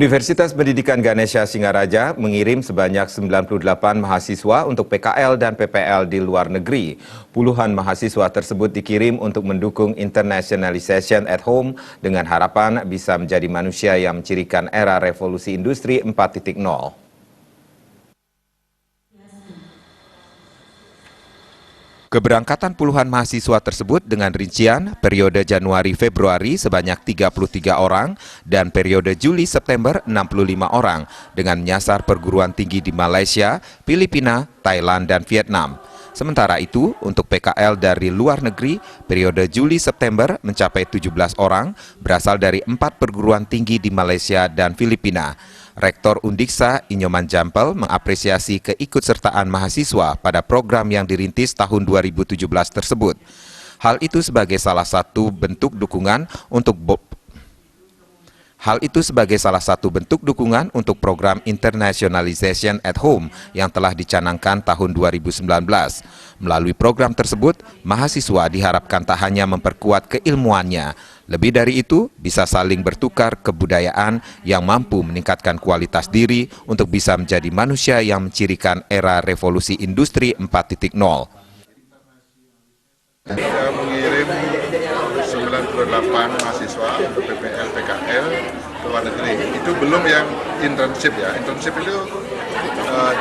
Universitas Pendidikan Ganesha Singaraja mengirim sebanyak 98 mahasiswa untuk PKL dan PPL di luar negeri. Puluhan mahasiswa tersebut dikirim untuk mendukung internationalization at home dengan harapan bisa menjadi manusia yang mencirikan era revolusi industri 4.0. Keberangkatan puluhan mahasiswa tersebut dengan rincian periode Januari-Februari sebanyak 33 orang dan periode Juli-September 65 orang dengan menyasar perguruan tinggi di Malaysia, Filipina, Thailand, dan Vietnam. Sementara itu, untuk PKL dari luar negeri, periode Juli-September mencapai 17 orang berasal dari 4 perguruan tinggi di Malaysia dan Filipina. Rektor Undiksa, Inyoman Jampel, mengapresiasi keikutsertaan mahasiswa pada program yang dirintis tahun 2017 tersebut. Hal itu sebagai salah satu bentuk dukungan untuk program Internationalization at Home yang telah dicanangkan tahun 2019. Melalui program tersebut, mahasiswa diharapkan tak hanya memperkuat keilmuannya, lebih dari itu bisa saling bertukar kebudayaan yang mampu meningkatkan kualitas diri untuk bisa menjadi manusia yang mencirikan era revolusi industri 4.0. Kita mengirim 98 mahasiswa untuk PPL, PKL ke luar negeri. Itu belum yang internship ya. Internship itu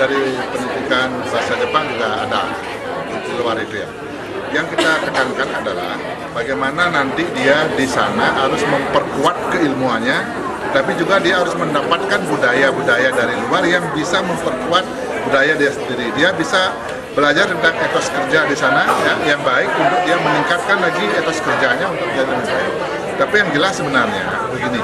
dari pendidikan bahasa Jepang juga ada di luar itu ya. Yang kita tekankan adalah bagaimana nanti dia di sana harus memperkuat keilmuannya, tapi juga dia harus mendapatkan budaya-budaya dari luar yang bisa memperkuat budaya dia sendiri. Dia bisa belajar tentang etos kerja di sana ya, yang baik untuk dia meningkatkan lagi etos kerjanya untuk jadi lebih baik. Tapi yang jelas sebenarnya begini,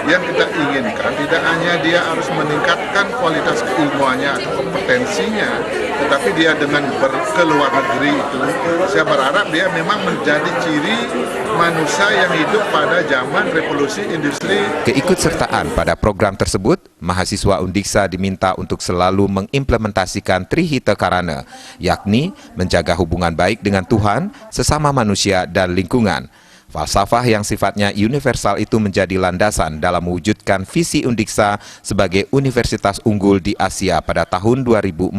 yang kita inginkan tidak hanya dia harus meningkatkan kualitas keilmuannya atau kompetensinya, tetapi dia dengan ke luar negeri itu, saya berharap dia memang menjadi ciri manusia yang hidup pada zaman revolusi industri. Keikutsertaan pada program tersebut, mahasiswa Undiksa diminta untuk selalu mengimplementasikan Trihita Karana, yakni menjaga hubungan baik dengan Tuhan, sesama manusia, dan lingkungan. Falsafah yang sifatnya universal itu menjadi landasan dalam mewujudkan visi Undiksa sebagai universitas unggul di Asia pada tahun 2045.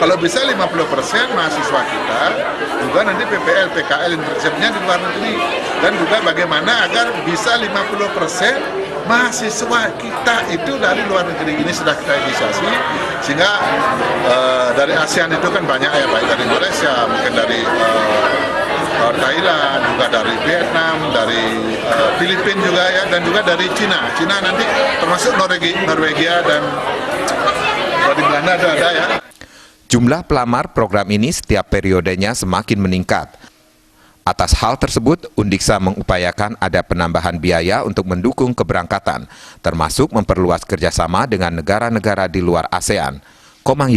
Kalau bisa 50% mahasiswa kita juga nanti PPL, PKL internship-nya di luar negeri. Dan juga bagaimana agar bisa 50% mahasiswa kita itu dari luar negeri. Ini sudah kita inisiasi, sehingga dari ASEAN itu kan banyak ya, baik dari Malaysia, mungkin dari Thailand, juga dari Vietnam, dari Filipina juga ya, dan juga dari Cina. Cina nanti termasuk Norwegia dan dari Belanda ada ya. Jumlah pelamar program ini setiap periodenya semakin meningkat. Atas hal tersebut, Undiksa mengupayakan ada penambahan biaya untuk mendukung keberangkatan, termasuk memperluas kerjasama dengan negara-negara di luar ASEAN. Komang